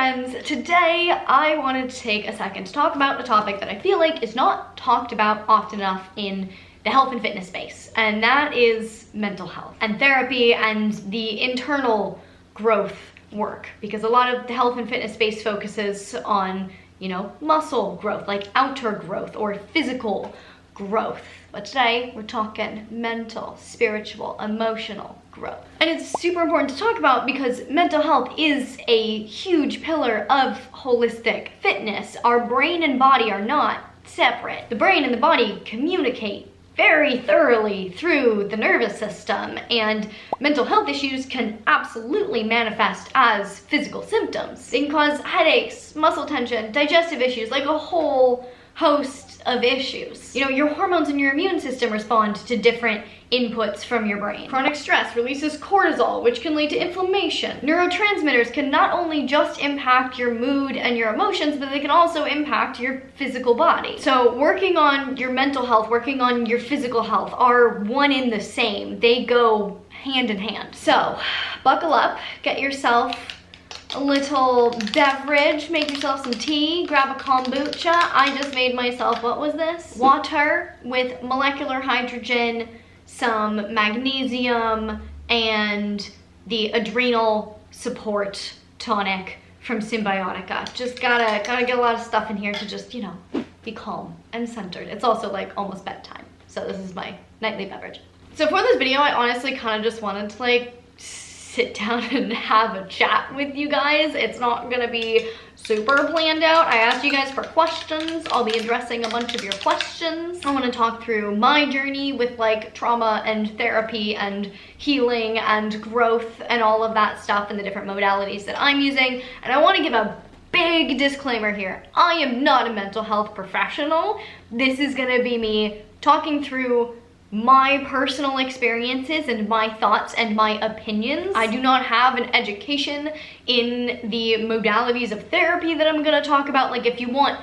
ADAPTOGENS. Today, I wanted to take a second to talk about a topic that I feel like is not talked about often enough in the health and fitness space, and that is mental health and therapy and the internal growth work, because a lot of the health and fitness space focuses on, you know, muscle growth, like outer growth or physical growth. But today we're talking mental, spiritual, emotional growth. And it's super important to talk about because mental health is a huge pillar of holistic fitness. Our brain and body are not separate. The brain and the body communicate very thoroughly through the nervous system, and mental health issues can absolutely manifest as physical symptoms. They can cause headaches, muscle tension, digestive issues, like a whole host of issues. You know, your hormones and your immune system respond to different inputs from your brain. Chronic stress releases cortisol, which can lead to inflammation. Neurotransmitters can not only just impact your mood and your emotions, but they can also impact your physical body. So working on your mental health, working on your physical health are one in the same. They go hand in hand. So buckle up, get yourself a little beverage, make yourself some tea, grab a kombucha. I just made myself, what was this? Water with molecular hydrogen, some magnesium, and the adrenal support tonic from Symbiotica. Just gotta get a lot of stuff in here to just, you know, be calm and centered. It's also like almost bedtime, so this is my nightly beverage. So for this video, I honestly kind of just wanted to like sit down and have a chat with you guys. It's not gonna be super planned out. I asked you guys for questions. I'll be addressing a bunch of your questions. I want to talk through my journey with like trauma and therapy and healing and growth and all of that stuff and the different modalities that I'm using. And I want to give a big disclaimer here. I am not a mental health professional. This is gonna be me talking through my personal experiences and my thoughts and my opinions. I do not have an education in the modalities of therapy that I'm gonna talk about. Like, if you want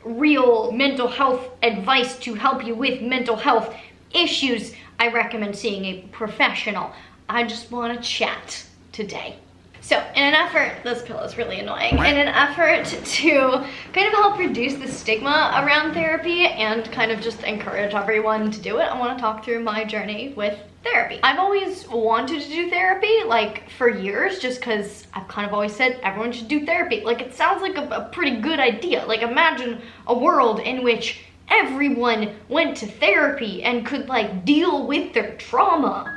real mental health advice to help you with mental health issues, I recommend seeing a professional. I just wanna chat today. So in an effort, this pillow is really annoying, in an effort to kind of help reduce the stigma around therapy and kind of just encourage everyone to do it, I want to talk through my journey with therapy. I've always wanted to do therapy, like for years, just because I've kind of always said everyone should do therapy. Like, it sounds like a pretty good idea. Like, imagine a world in which everyone went to therapy and could like deal with their trauma.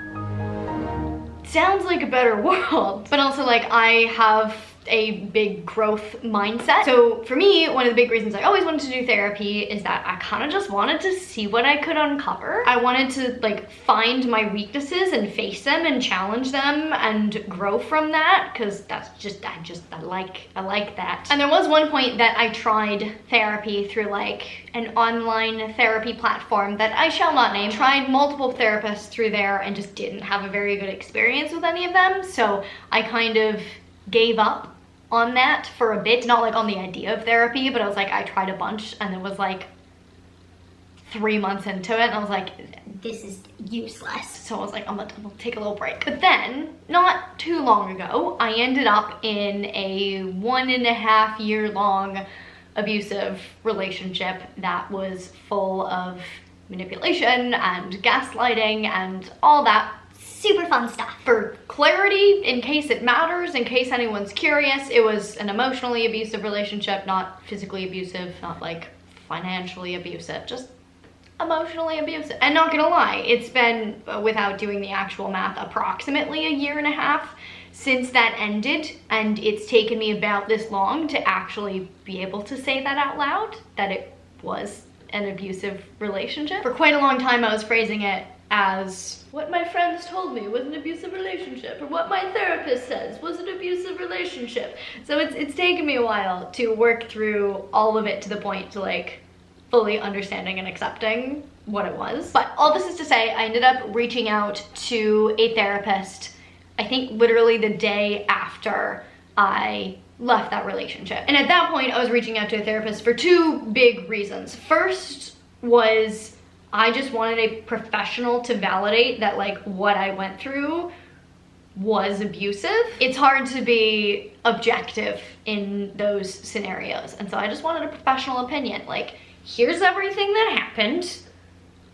Sounds like a better world, but also like I have a big growth mindset. So for me, one of the big reasons I always wanted to do therapy is that I kind of just wanted to see what I could uncover. I wanted to like find my weaknesses and face them and challenge them and grow from that, because that's just, I like that. And there was one point that I tried therapy through like an online therapy platform that I shall not name. Tried multiple therapists through there and just didn't have a very good experience with any of them. So I kind of gave up on that for a bit, not like on the idea of therapy, but I was like, I tried a bunch and it was like 3 months into it and I was like, this is useless. So I was like, I'm gonna take a little break. But then, not too long ago, I ended up in a 1.5 year long abusive relationship that was full of manipulation and gaslighting and all that super fun stuff. For clarity, in case it matters, in case anyone's curious, it was an emotionally abusive relationship, not physically abusive, not like financially abusive, just emotionally abusive. And not gonna lie, it's been, without doing the actual math, approximately 1.5 years since that ended, and it's taken me about this long to actually be able to say that out loud, that it was an abusive relationship. For quite a long time I was phrasing it as what my friends told me was an abusive relationship, or what my therapist says was an abusive relationship. So it's taken me a while to work through all of it to the point to like fully understanding and accepting what it was. But all this is to say, I ended up reaching out to a therapist, I think literally the day after I left that relationship. And at that point I was reaching out to a therapist for 2 big reasons. First was I just wanted a professional to validate that like what I went through was abusive, it's hard to be objective in those scenarios. And so I just wanted a professional opinion. Like, here's everything that happened.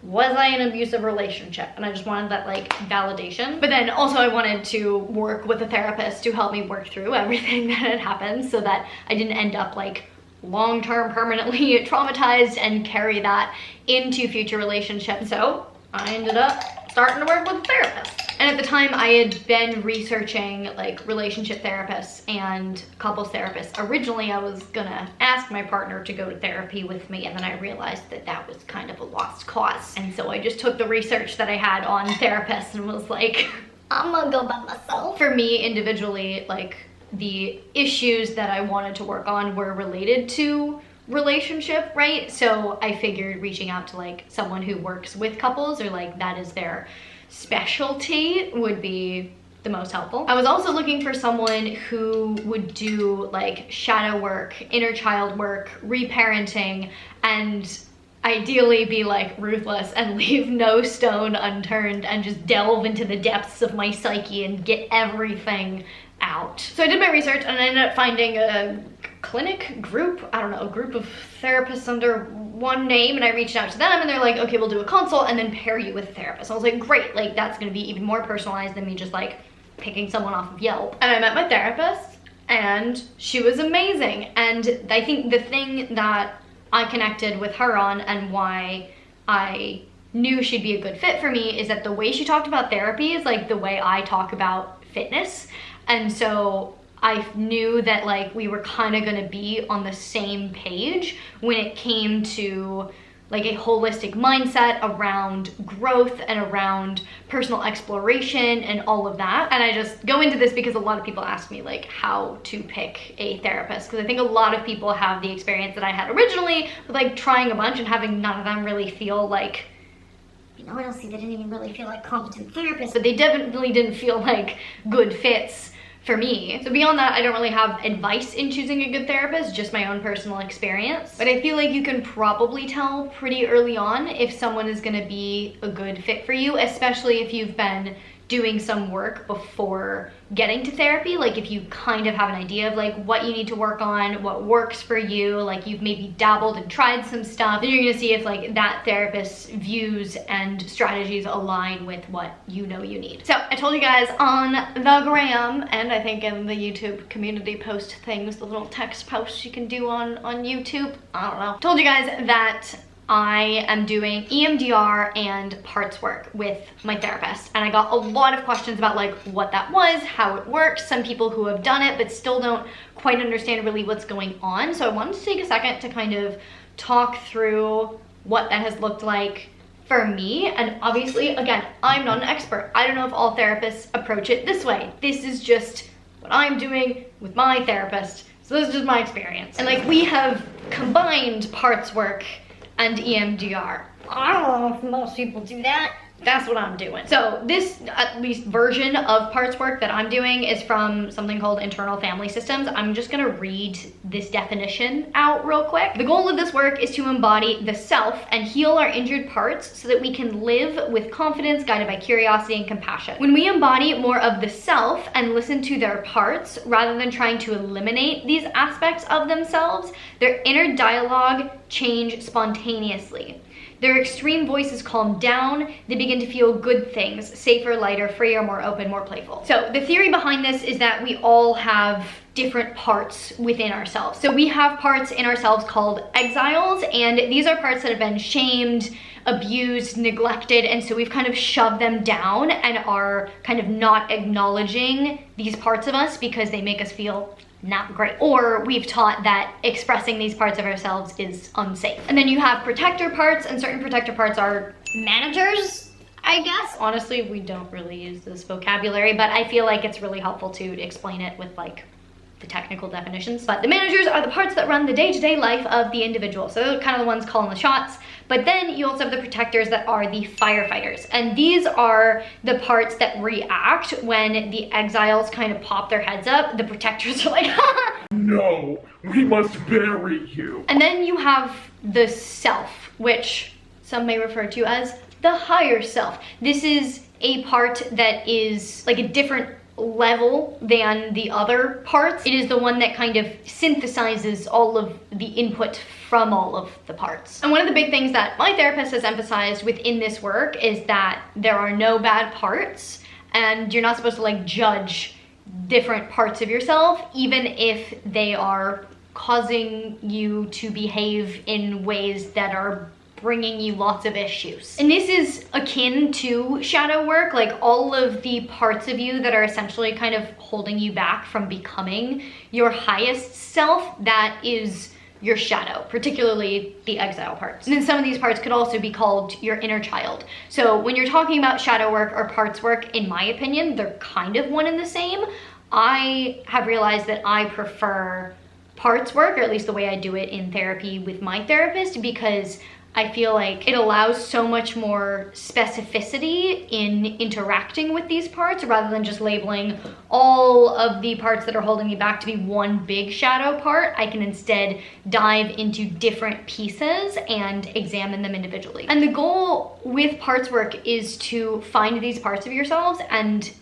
Was I in an abusive relationship? And I just wanted that like validation. But then also I wanted to work with a therapist to help me work through everything that had happened so that I didn't end up like long-term permanently traumatized and carry that into future relationships. So I ended up starting to work with a therapist. And at the time I had been researching like relationship therapists and couples therapists. Originally I was gonna ask my partner to go to therapy with me, and then I realized that that was kind of a lost cause. And so I just took the research that I had on therapists and was like, I'm gonna go by myself. For me individually, like the issues that I wanted to work on were related to relationship, right? So I figured reaching out to like someone who works with couples, or like that is their specialty, would be the most helpful. I was also looking for someone who would do like shadow work, inner child work, reparenting, and ideally be like ruthless and leave no stone unturned and just delve into the depths of my psyche and get everything out. So I did my research and I ended up finding a clinic group, I don't know, a group of therapists under one name, and I reached out to them and they're like, okay, we'll do a consult and then pair you with a therapist. I was like, great, like that's gonna be even more personalized than me just like picking someone off of Yelp. And I met my therapist and she was amazing. And I think the thing that I connected with her on and why I knew she'd be a good fit for me is that the way she talked about therapy is like the way I talk about fitness. And so I knew that like we were kind of gonna be on the same page when it came to like a holistic mindset around growth and around personal exploration and all of that. And I just go into this because a lot of people ask me like how to pick a therapist, because I think a lot of people have the experience that I had originally with like trying a bunch and having none of them really feel like, you know, honestly, they didn't even really feel like competent therapists, but they definitely didn't feel like good fits for me. So beyond that, I don't really have advice in choosing a good therapist, just my own personal experience. But I feel like you can probably tell pretty early on if someone is gonna be a good fit for you, especially if you've been doing some work before getting to therapy. Like if you kind of have an idea of like what you need to work on, what works for you, like you've maybe dabbled and tried some stuff, then you're gonna see if like that therapist's views and strategies align with what you know you need. So I told you guys on the gram, and I think in the YouTube community post things, the little text posts you can do on YouTube, I don't know. Told you guys that I am doing EMDR and parts work with my therapist, and I got a lot of questions about like what that was, how it works, some people who have done it but still don't quite understand really what's going on. So I wanted to take a second to kind of talk through what that has looked like for me. And obviously, again, I'm not an expert. I don't know if all therapists approach it this way. This is just what I'm doing with my therapist. So this is just my experience. And like we have combined parts work and EMDR. I don't know if most people do that. That's what I'm doing. So this, at least version of parts work that I'm doing, is from something called internal family systems. I'm just gonna read this definition out real quick. The goal of this work is to embody the self and heal our injured parts so that we can live with confidence, guided by curiosity and compassion. When we embody more of the self and listen to their parts, rather than trying to eliminate these aspects of themselves, their inner dialogue change spontaneously. Their extreme voices calm down, they begin to feel good things, safer, lighter, freer, more open, more playful. So the theory behind this is that we all have different parts within ourselves. So we have parts in ourselves called exiles, and these are parts that have been shamed, abused, neglected, and so we've kind of shoved them down and are kind of not acknowledging these parts of us because they make us feel not great. Or we've taught that expressing these parts of ourselves is unsafe. And then you have protector parts, and certain protector parts are managers, I guess. Honestly, we don't really use this vocabulary, but I feel like it's really helpful to explain it with like the technical definitions. But the managers are the parts that run the day-to-day life of the individual. So they're kind of the ones calling the shots. But then you also have the protectors that are the firefighters. And these are the parts that react when the exiles kind of pop their heads up. The protectors are like, no, we must bury you. And then you have the self, which some may refer to as the higher self. This is a part that is like a different level than the other parts. It is the one that kind of synthesizes all of the input from all of the parts. And one of the big things that my therapist has emphasized within this work is that there are no bad parts, and you're not supposed to like judge different parts of yourself, even if they are causing you to behave in ways that are bringing you lots of issues. And this is akin to shadow work, like all of the parts of you that are essentially kind of holding you back from becoming your highest self, that is your shadow, particularly the exile parts. And then some of these parts could also be called your inner child. So when you're talking about shadow work or parts work, in my opinion, they're kind of one and the same. I have realized that I prefer parts work, or at least the way I do it in therapy with my therapist, because I feel like it allows so much more specificity in interacting with these parts, rather than just labeling all of the parts that are holding me back to be one big shadow part. I can instead dive into different pieces and examine them individually. And the goal with parts work is to find these parts of yourselves and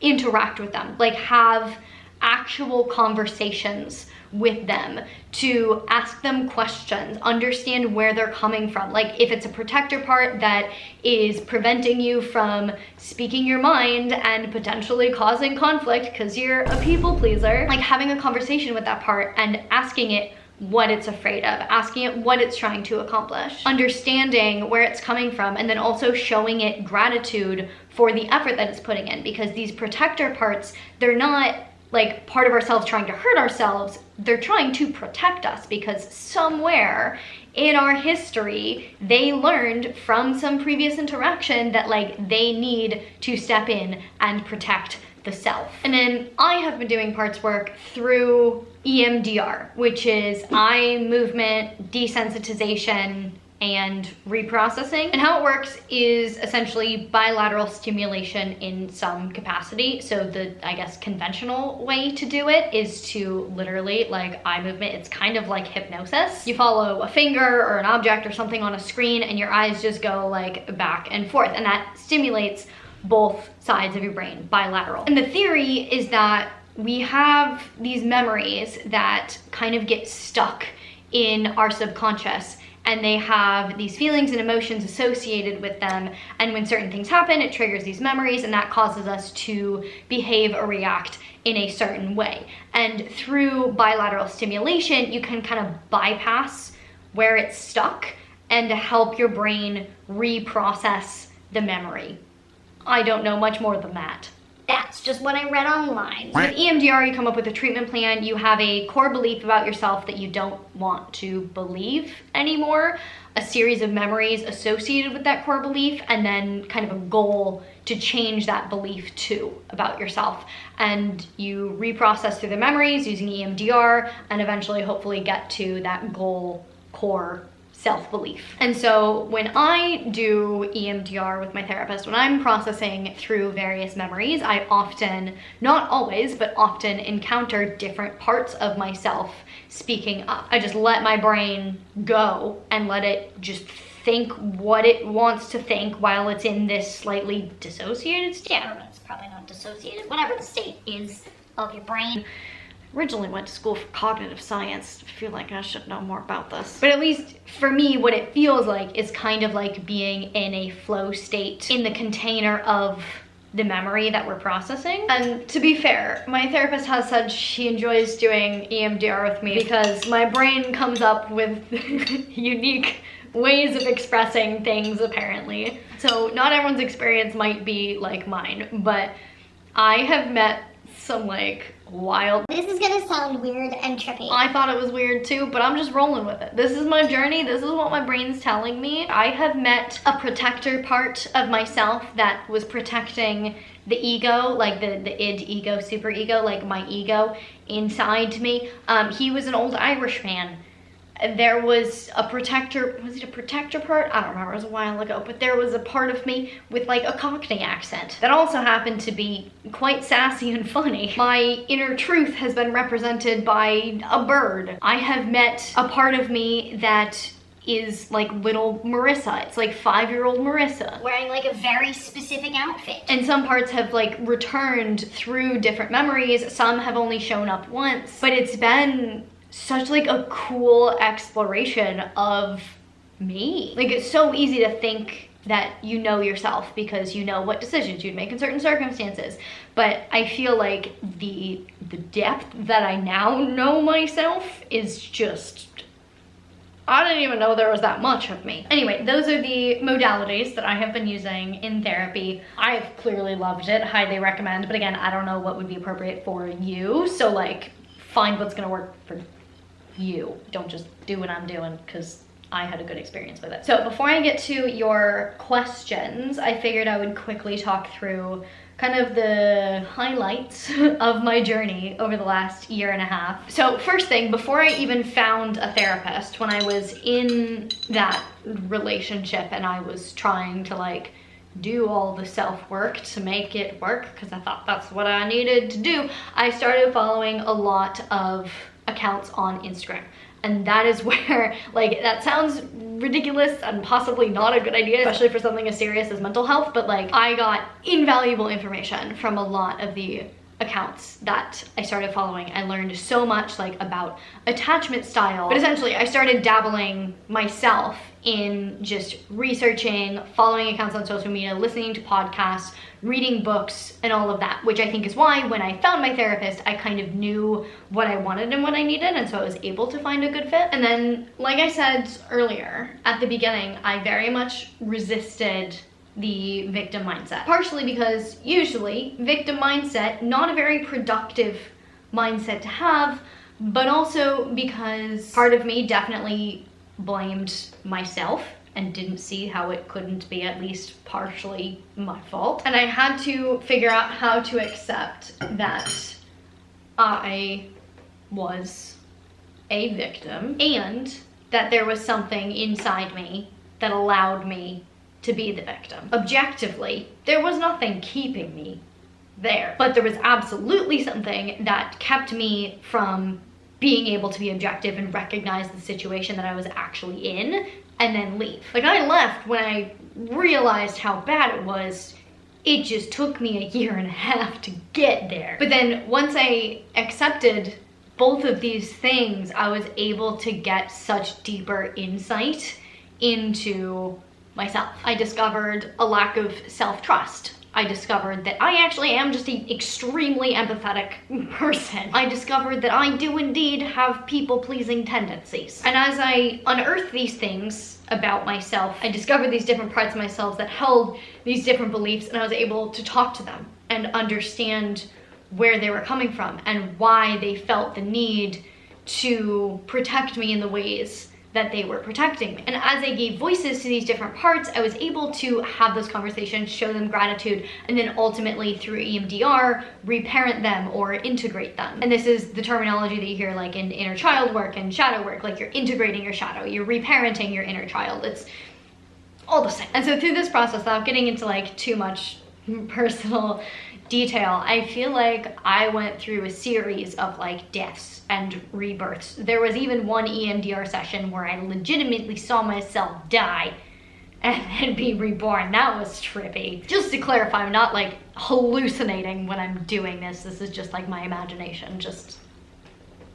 interact with them, like have actual conversations with them, to ask them questions, understand where they're coming from. Like if it's a protector part that is preventing you from speaking your mind and potentially causing conflict because you're a people pleaser, like having a conversation with that part and asking it what it's afraid of, asking it what it's trying to accomplish, understanding where it's coming from, and then also showing it gratitude for the effort that it's putting in. Because these protector parts, they're not like part of ourselves trying to hurt ourselves, they're trying to protect us, because somewhere in our history they learned from some previous interaction that like they need to step in and protect the self. And then I have been doing parts work through EMDR, which is eye movement desensitization and reprocessing. And how it works is essentially bilateral stimulation in some capacity. So the, I guess, conventional way to do it is to literally, like eye movement, it's kind of like hypnosis. You follow a finger or an object or something on a screen and your eyes just go like back and forth, and that stimulates both sides of your brain, bilateral. And the theory is that we have these memories that kind of get stuck in our subconscious, and they have these feelings and emotions associated with them, and when certain things happen, it triggers these memories, and that causes us to behave or react in a certain way. And through bilateral stimulation, you can kind of bypass where it's stuck and to help your brain reprocess the memory. I don't know much more than that. That's just what I read online. With EMDR, you come up with a treatment plan. You have a core belief about yourself that you don't want to believe anymore, a series of memories associated with that core belief, and then kind of a goal to change that belief too about yourself. And you reprocess through the memories using EMDR, and eventually hopefully get to that goal core self-belief. And so when I do EMDR with my therapist, when I'm processing through various memories, I often, not always, but often encounter different parts of myself speaking up. I just let my brain go and let it just think what it wants to think while it's in this slightly dissociated state. Yeah, I don't know, it's probably not dissociated. Whatever the state is of your brain. Originally went to school for cognitive science. I feel like I should know more about this. But at least for me, what it feels like is kind of like being in a flow state in the container of the memory that we're processing. And to be fair, my therapist has said she enjoys doing EMDR with me because my brain comes up with unique ways of expressing things, apparently. So not everyone's experience might be like mine, but I have met some like wild. This is gonna sound weird and trippy. I thought it was weird too, but I'm just rolling with it. This is my journey. This is what my brain's telling me. I have met a protector part of myself that was protecting the ego, like the id ego, super ego, like my ego inside me. He was an old Irish man. There was a protector, was it a protector part? I don't remember, it was a while ago, but there was a part of me with like a Cockney accent that also happened to be quite sassy and funny. My inner truth has been represented by a bird. I have met a part of me that is like little Marissa. It's like 5-year-old Marissa. Wearing like a very specific outfit. And some parts have like returned through different memories. Some have only shown up once, but it's been such like a cool exploration of me. Like, it's so easy to think that you know yourself because you know what decisions you'd make in certain circumstances. But I feel like the depth that I now know myself is just, I didn't even know there was that much of me. Anyway, those are the modalities that I have been using in therapy. I have clearly loved it, highly recommend, but again, I don't know what would be appropriate for you. So like, find what's gonna work for you. Don't just do what I'm doing because I had a good experience with it. So before I get to your questions, I figured I would quickly talk through kind of the highlights of my journey over the last 1.5 years. So first thing, before I even found a therapist, when I was in that relationship and I was trying to like do all the self-work to make it work, because I thought that's what I needed to do, I started following a lot of accounts on Instagram. And that is where, like, that sounds ridiculous and possibly not a good idea, especially for something as serious as mental health, but like, I got invaluable information from a lot of the accounts that I started following. I learned so much like about attachment style, but essentially I started dabbling myself in just researching, following accounts on social media, listening to podcasts, reading books, and all of that, which I think is why when I found my therapist, I kind of knew what I wanted and what I needed, and so I was able to find a good fit. And then, like I said earlier, at the beginning, I very much resisted the victim mindset, partially because usually victim mindset, not a very productive mindset to have, but also because part of me definitely blamed myself and didn't see how it couldn't be at least partially my fault. And I had to figure out how to accept that I was a victim and that there was something inside me that allowed me to be the victim. Objectively, there was nothing keeping me there, but there was absolutely something that kept me from being able to be objective and recognize the situation that I was actually in and then leave. Like, I left when I realized how bad it was. It just took me 1.5 years to get there. But then once I accepted both of these things, I was able to get such deeper insight into myself. I discovered a lack of self-trust. I discovered that I actually am just an extremely empathetic person. I discovered that I do indeed have people-pleasing tendencies. And as I unearthed these things about myself, I discovered these different parts of myself that held these different beliefs, and I was able to talk to them and understand where they were coming from and why they felt the need to protect me in the ways that they were protecting me. And as I gave voices to these different parts, I was able to have those conversations, show them gratitude, and then ultimately through EMDR, reparent them or integrate them. And this is the terminology that you hear like in inner child work and shadow work, like you're integrating your shadow, you're reparenting your inner child. It's all the same. And so through this process, without getting into like too much personal detail, I feel like I went through a series of like deaths and rebirths. There was even one EMDR session where I legitimately saw myself die and then be reborn. That was trippy. Just to clarify, I'm not like hallucinating when I'm doing this. This is just like my imagination, just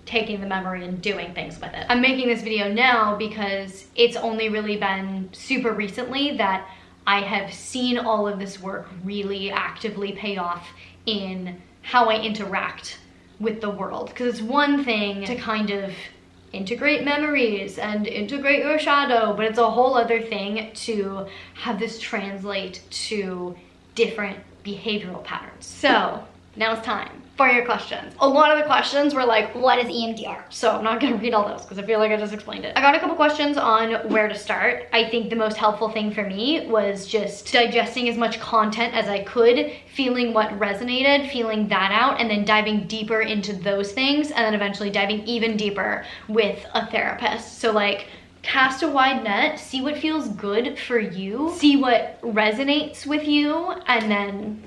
taking the memory and doing things with it. I'm making this video now because it's only really been super recently that I have seen all of this work really actively pay off in how I interact with the world. Because it's one thing to kind of integrate memories and integrate your shadow, but it's a whole other thing to have this translate to different behavioral patterns. So now it's time for your questions. A lot of the questions were like, what is EMDR? So I'm not gonna read all those because I feel like I just explained it. I got a couple questions on where to start. I think the most helpful thing for me was just digesting as much content as I could, feeling what resonated, feeling that out, and then diving deeper into those things, and then eventually diving even deeper with a therapist. So like, cast a wide net, see what feels good for you, see what resonates with you, and then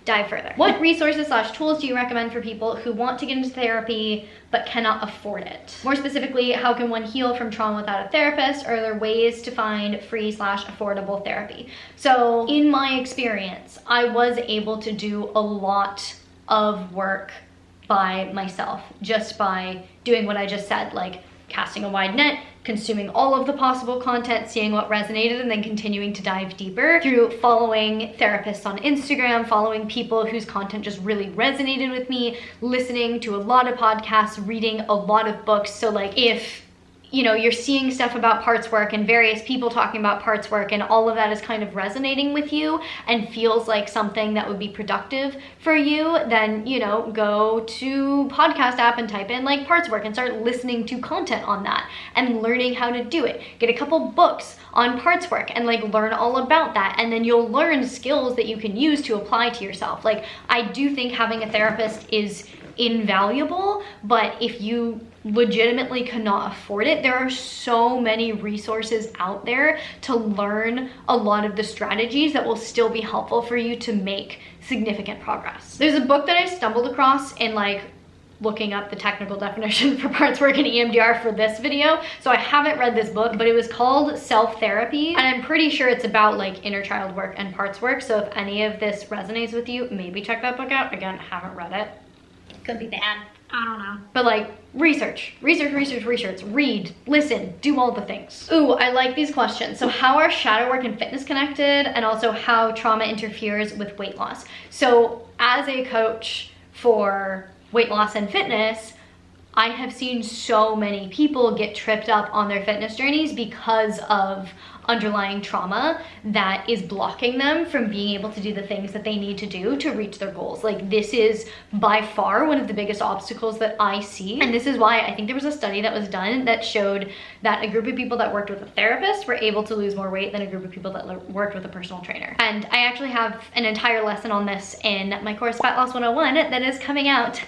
dive further. What resources / tools do you recommend for people who want to get into therapy but cannot afford it? More specifically, how can one heal from trauma without a therapist? Are there ways to find free / affordable therapy? So in my experience, I was able to do a lot of work by myself, just by doing what I just said, like casting a wide net, consuming all of the possible content, seeing what resonated, and then continuing to dive deeper through following therapists on Instagram, following people whose content just really resonated with me, listening to a lot of podcasts, reading a lot of books. So like if you know, you're seeing stuff about parts work and various people talking about parts work and all of that is kind of resonating with you and feels like something that would be productive for you, then, you know, go to podcast app and type in like parts work and start listening to content on that and learning how to do it. Get a couple books on parts work and like learn all about that, and then you'll learn skills that you can use to apply to yourself. Like, I do think having a therapist is invaluable, but if you legitimately cannot afford it, there are so many resources out there to learn a lot of the strategies that will still be helpful for you to make significant progress. There's a book that I stumbled across in like looking up the technical definition for parts work and EMDR for this video, so I haven't read this book, but it was called Self-Therapy, and I'm pretty sure it's about like inner child work and parts work. So if any of this resonates with you, maybe check that book out. Again, haven't read it. Could be bad. I don't know. But like, research, read, listen, do all the things. Ooh, I like these questions. So how are shadow work and fitness connected? And also how trauma interferes with weight loss. So as a coach for weight loss and fitness, I have seen so many people get tripped up on their fitness journeys because of underlying trauma that is blocking them from being able to do the things that they need to do to reach their goals. Like, this is by far one of the biggest obstacles that I see. And this is why I think there was a study that was done that showed that a group of people that worked with a therapist were able to lose more weight than a group of people that worked with a personal trainer. And I actually have an entire lesson on this in my course Fat Loss 101 that is coming out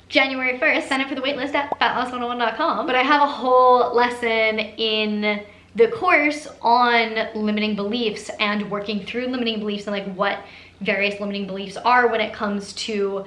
January 1st. Sign up for the waitlist at fatloss101.com. But I have a whole lesson in the course on limiting beliefs and working through limiting beliefs and like what various limiting beliefs are when it comes to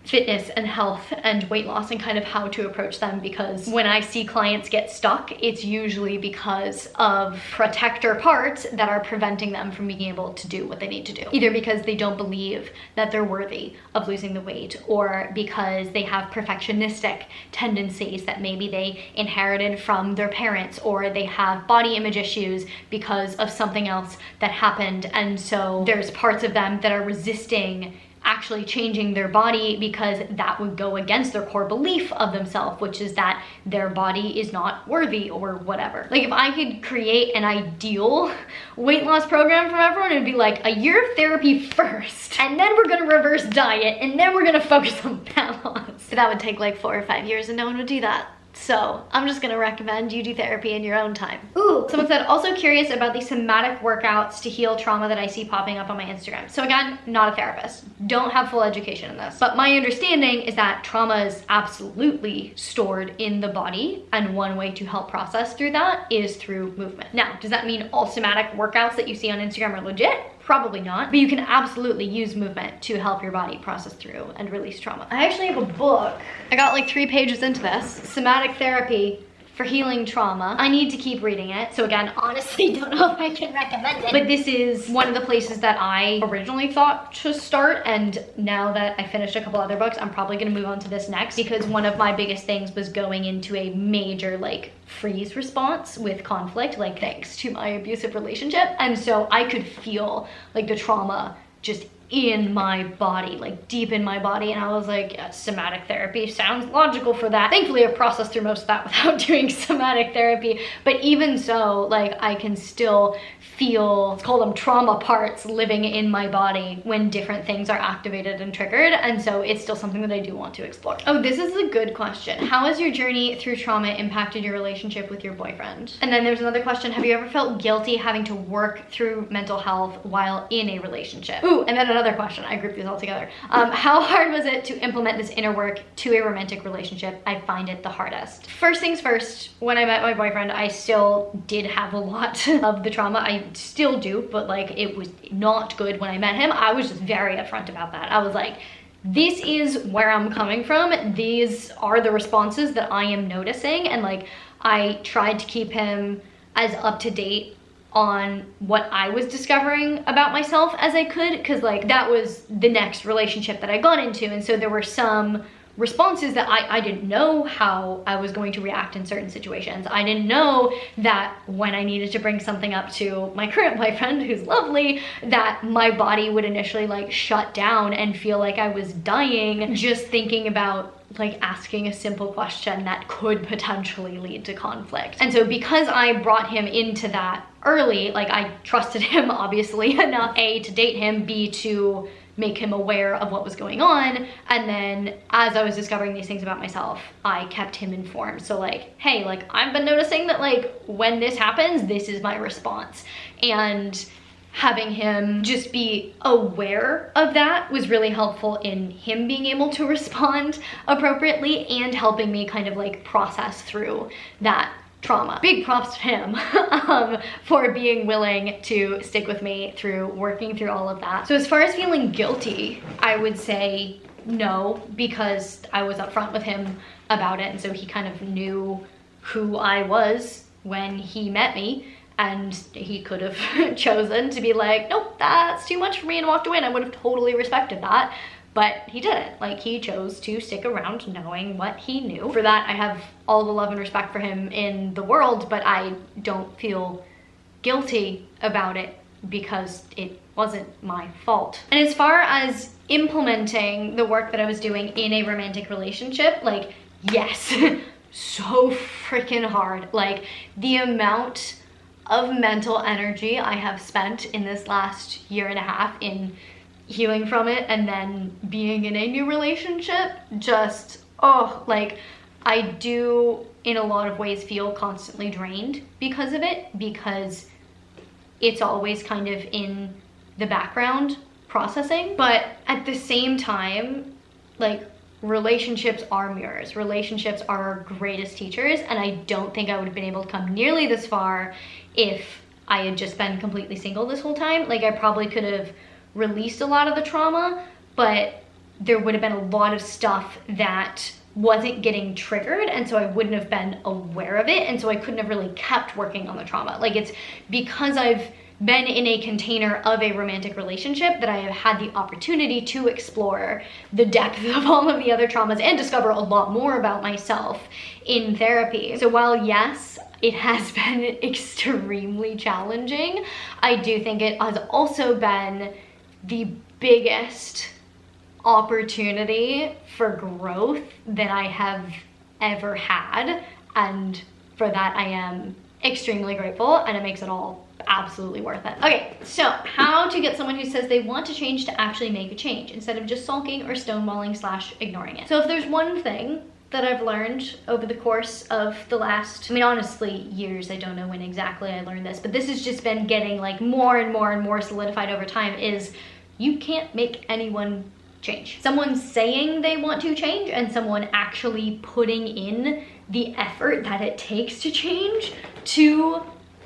fitness and health and weight loss and kind of how to approach them. Because when I see clients get stuck, it's usually because of protector parts that are preventing them from being able to do what they need to do. Either because they don't believe that they're worthy of losing the weight, or because they have perfectionistic tendencies that maybe they inherited from their parents, or they have body image issues because of something else that happened. And so there's parts of them that are resisting actually changing their body because that would go against their core belief of themselves, which is that their body is not worthy or whatever. Like, if I could create an ideal weight loss program for everyone, it'd be like a year of therapy first, and then we're gonna reverse diet, and then we're gonna focus on fat loss. But that would take like 4 or 5 years and no one would do that. So I'm just gonna recommend you do therapy in your own time. Ooh, someone said, also curious about the somatic workouts to heal trauma that I see popping up on my Instagram. So again, not a therapist, don't have full education in this, but my understanding is that trauma is absolutely stored in the body, and one way to help process through that is through movement. Now, does that mean all somatic workouts that you see on Instagram are legit? Probably not, but you can absolutely use movement to help your body process through and release trauma. I actually have a book. I got like 3 pages into this, Sematic Therapy for Healing Trauma. I need to keep reading it. So again, Honestly, don't know if I can recommend it. but this is one of the places that I originally thought to start, and now that I finished a couple other books, I'm probably gonna move on to this next, because one of my biggest things was going into a major like freeze response with conflict, like thanks to my abusive relationship. And so I could feel like the trauma just in my body, like deep in my body, and I was like, yeah, somatic therapy sounds logical for that. Thankfully, I've processed through most of that without doing somatic therapy, but even so, like, I can still feel, let's call them trauma parts, living in my body when different things are activated and triggered, and so it's still something that I do want to explore. Oh, this is a good question. How has your journey through trauma impacted your relationship with your boyfriend? And then there's another question, have you ever felt guilty having to work through mental health while in a relationship? Ooh, and then another other question. I grouped these all together. How hard was it to implement this inner work to a romantic relationship? I find it the hardest. First things first, when I met my boyfriend, I still did have a lot of the trauma. I still do, but like it was not good when I met him. I was just very upfront about that. I was like, this is where I'm coming from. These are the responses that I am noticing. And like, I tried to keep him as up to date on what I was discovering about myself as I could, because like that was the next relationship that I got into, and so there were some responses that I didn't know how I was going to react in certain situations. I didn't know that when I needed to bring something up to my current boyfriend, who's lovely, that my body would initially like shut down and feel like I was dying just thinking about like asking a simple question that could potentially lead to conflict. And so because I brought him into that early, like I trusted him obviously enough, A, to date him, B, to make him aware of what was going on, and then as I was discovering these things about myself, I kept him informed. So like, hey, like I've been noticing that like when this happens, this is my response. And having him just be aware of that was really helpful in him being able to respond appropriately and helping me kind of like process through that trauma. Big props to him for being willing to stick with me through working through all of that. So as far as feeling guilty, I would say no, because I was upfront with him about it, and so he kind of knew who I was when he met me. And he could have chosen to be like, nope, that's too much for me, and walked away, and I would have totally respected that. But he didn't. Like, he chose to stick around knowing what he knew. For that, I have all the love and respect for him in the world, but I don't feel guilty about it because it wasn't my fault. And as far as implementing the work that I was doing in a romantic relationship, like, yes, so freaking hard. Like, the amount of mental energy I have spent in this last year and a half in healing from it and then being in a new relationship, just, oh, like I do in a lot of ways feel constantly drained because of it, because it's always kind of in the background processing. But at the same time, like, relationships are mirrors. Relationships are our greatest teachers, and I don't think I would have been able to come nearly this far if I had just been completely single this whole time. Like, I probably could have released a lot of the trauma, but there would have been a lot of stuff that wasn't getting triggered, and so I wouldn't have been aware of it, and so I couldn't have really kept working on the trauma. Like, it's because I've been in a container of a romantic relationship that I have had the opportunity to explore the depth of all of the other traumas and discover a lot more about myself in therapy. So while yes, it has been extremely challenging, I do think it has also been the biggest opportunity for growth that I have ever had, and for that I am extremely grateful, and it makes it all absolutely worth it. Okay, so how to get someone who says they want to change to actually make a change instead of just sulking or stonewalling / ignoring it. So if there's one thing that I've learned over the course of the last, I mean, honestly, years, I don't know when exactly I learned this, but this has just been getting like more and more and more solidified over time, is you can't make anyone change. Someone saying they want to change and someone actually putting in the effort that it takes to change, two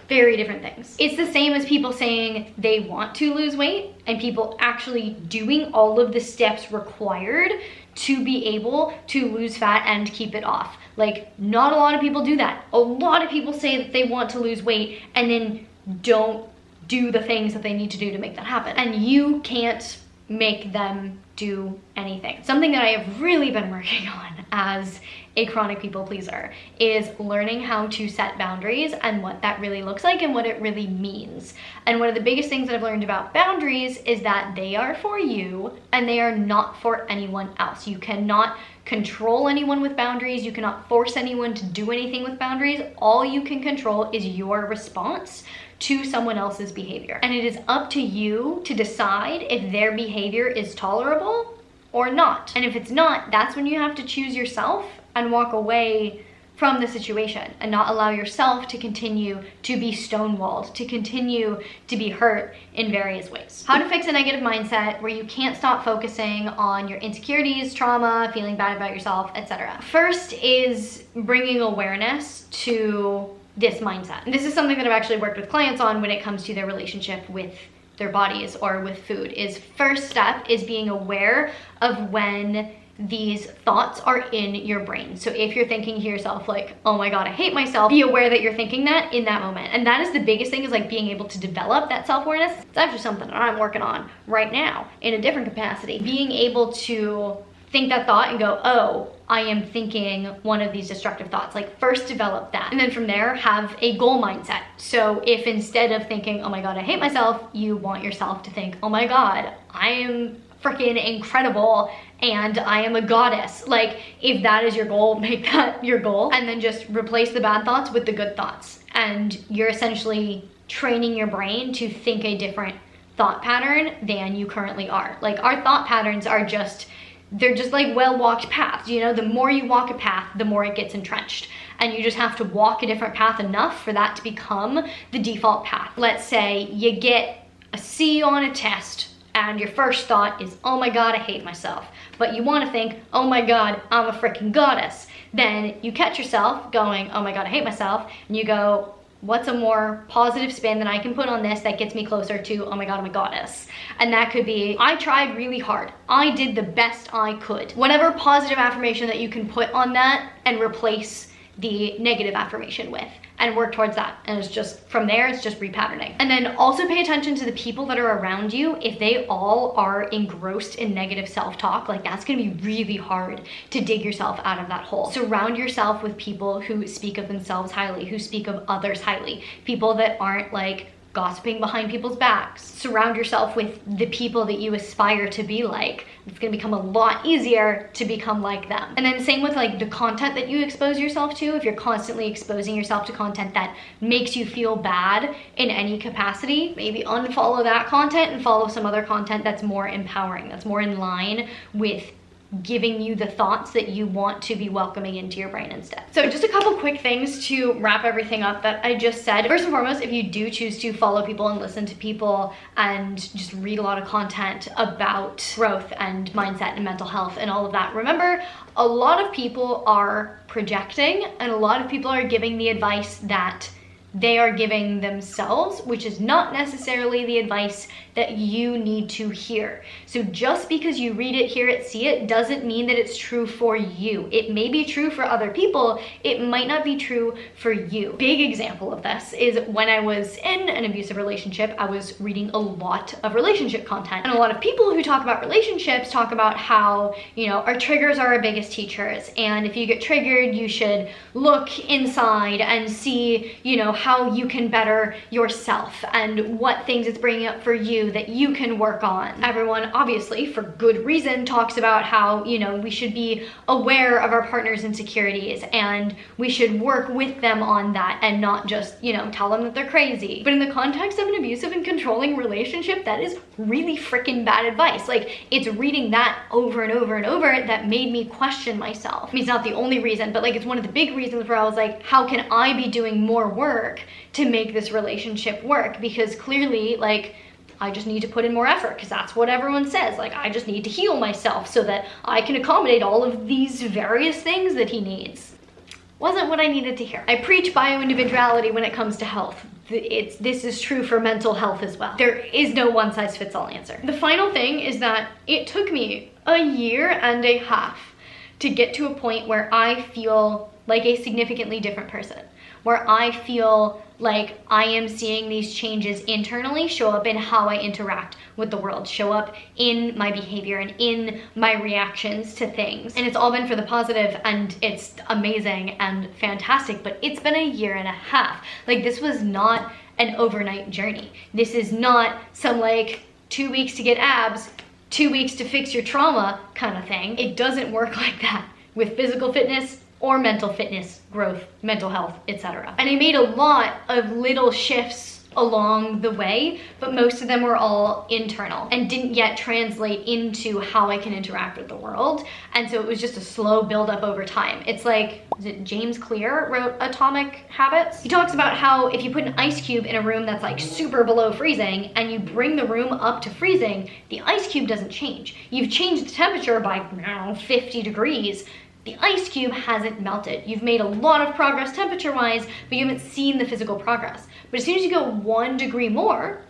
very different things. It's the same as people saying they want to lose weight and people actually doing all of the steps required to be able to lose fat and keep it off. Like, not a lot of people do that. A lot of people say that they want to lose weight and then don't do the things that they need to do to make that happen. And you can't make them do anything. Something that I have really been working on as a chronic people pleaser is learning how to set boundaries and what that really looks like and what it really means. And one of the biggest things that I've learned about boundaries is that they are for you and they are not for anyone else. You cannot control anyone with boundaries. You cannot force anyone to do anything with boundaries. All you can control is your response to someone else's behavior. And it is up to you to decide if their behavior is tolerable or not. And if it's not, that's when you have to choose yourself and walk away from the situation and not allow yourself to continue to be stonewalled, to continue to be hurt in various ways. How to fix a negative mindset where you can't stop focusing on your insecurities, trauma, feeling bad about yourself, etc. First is bringing awareness to this mindset. And this is something that I've actually worked with clients on when it comes to their relationship with their bodies or with food. Is first step is being aware of when these thoughts are in your brain. So if you're thinking to yourself like, oh my God, I hate myself, be aware that you're thinking that in that moment. And that is the biggest thing, is like being able to develop that self-awareness. It's actually something that I'm working on right now in a different capacity. Being able to think that thought and go, oh, I am thinking one of these destructive thoughts. Like, first develop that. And then from there, have a goal mindset. So if instead of thinking, oh my God, I hate myself, you want yourself to think, oh my God, I am freaking incredible and I am a goddess. Like, if that is your goal, make that your goal, and then just replace the bad thoughts with the good thoughts. And you're essentially training your brain to think a different thought pattern than you currently are. Like, our thought patterns are just, they're just like well-walked paths. You know, the more you walk a path, the more it gets entrenched. And you just have to walk a different path enough for that to become the default path. Let's say you get a C on a test and your first thought is, oh my God, I hate myself. But you want to think, oh my God, I'm a freaking goddess. Then you catch yourself going, oh my God, I hate myself. And you go, what's a more positive spin that I can put on this that gets me closer to, oh my God, I'm a goddess? And that could be, I tried really hard. I did the best I could. Whatever positive affirmation that you can put on that and replace the negative affirmation with, and work towards that. And it's just, from there, it's just repatterning. And then also pay attention to the people that are around you. If they all are engrossed in negative self-talk, like, that's gonna be really hard to dig yourself out of that hole. Surround yourself with people who speak of themselves highly, who speak of others highly, people that aren't like gossiping behind people's backs. Surround yourself with the people that you aspire to be like. It's gonna become a lot easier to become like them. And then same with like the content that you expose yourself to. If you're constantly exposing yourself to content that makes you feel bad in any capacity, maybe unfollow that content and follow some other content that's more empowering, that's more in line with giving you the thoughts that you want to be welcoming into your brain instead. So just a couple quick things to wrap everything up that I just said. First and foremost, if you do choose to follow people and listen to people and just read a lot of content about growth and mindset and mental health and all of that, remember, a lot of people are projecting and a lot of people are giving the advice that they are giving themselves, which is not necessarily the advice that you need to hear. So just because you read it, hear it, see it, doesn't mean that it's true for you. It may be true for other people, it might not be true for you. Big example of this is when I was in an abusive relationship, I was reading a lot of relationship content. And a lot of people who talk about relationships talk about how, you know, our triggers are our biggest teachers. And if you get triggered, you should look inside and see, you know, how you can better yourself and what things it's bringing up for you that you can work on. Everyone, obviously, for good reason, talks about how, you know, we should be aware of our partner's insecurities and we should work with them on that and not just, you know, tell them that they're crazy. But in the context of an abusive and controlling relationship, that is really freaking bad advice. Like, it's reading that over and over and over that made me question myself. I mean, it's not the only reason, but like, it's one of the big reasons where I was like, how can I be doing more work to make this relationship work? Because clearly, like, I just need to put in more effort because that's what everyone says. Like, I just need to heal myself so that I can accommodate all of these various things that he needs. Wasn't what I needed to hear. I preach bio-individuality when it comes to health. This is true for mental health as well. There is no one-size-fits-all answer. The final thing is that it took me a year and a half to get to a point where I feel like a significantly different person, where I feel like I am seeing these changes internally show up in how I interact with the world, show up in my behavior and in my reactions to things. And it's all been for the positive, and it's amazing and fantastic, but it's been a year and a half. Like, this was not an overnight journey. This is not some like 2 weeks to get abs, 2 weeks to fix your trauma kind of thing. It doesn't work like that with physical fitness or mental fitness, growth, mental health, etc. And I made a lot of little shifts along the way, but most of them were all internal and didn't yet translate into how I can interact with the world. And so it was just a slow buildup over time. It's like, is it James Clear wrote Atomic Habits? He talks about how if you put an ice cube in a room that's like super below freezing and you bring the room up to freezing, the ice cube doesn't change. You've changed the temperature by, I don't know, 50 degrees. The ice cube hasn't melted. You've made a lot of progress temperature-wise, but you haven't seen the physical progress. But as soon as you go 1 degree more,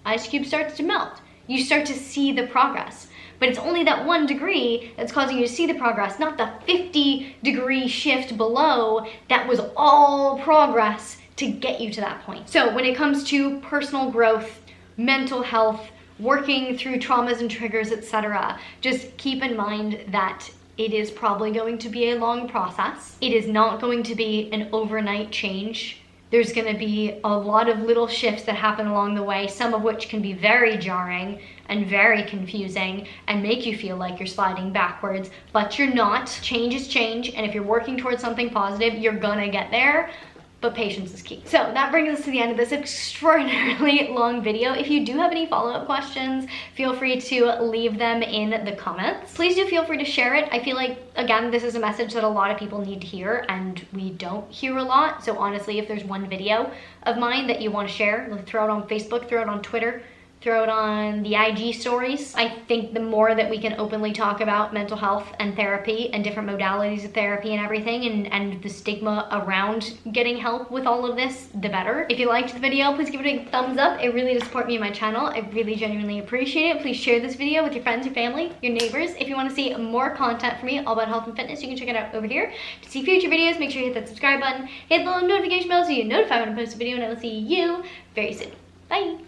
ice cube starts to melt. You start to see the progress. But it's only that 1 degree that's causing you to see the progress, not the 50-degree shift below that was all progress to get you to that point. So when it comes to personal growth, mental health, working through traumas and triggers, etc., just keep in mind that it is probably going to be a long process. It is not going to be an overnight change. There's gonna be a lot of little shifts that happen along the way, some of which can be very jarring and very confusing and make you feel like you're sliding backwards, but you're not. Change is change, and if you're working towards something positive, you're gonna get there. But patience is key. So that brings us to the end of this extraordinarily long video. If you do have any follow-up questions, feel free to leave them in the comments. Please do feel free to share it. I feel like, again, this is a message that a lot of people need to hear and we don't hear a lot. So honestly, if there's one video of mine that you want to share, throw it on Facebook, throw it on Twitter, throw it on the IG stories. I think the more that we can openly talk about mental health and therapy and different modalities of therapy and everything and the stigma around getting help with all of this, the better. If you liked the video, please give it a big thumbs up. It really does support me and my channel. I really genuinely appreciate it. Please share this video with your friends, your family, your neighbors. If you want to see more content from me all about health and fitness, you can check it out over here. To see future videos, make sure you hit that subscribe button, hit the little notification bell so you're notified when I post a video, and I will see you very soon. Bye!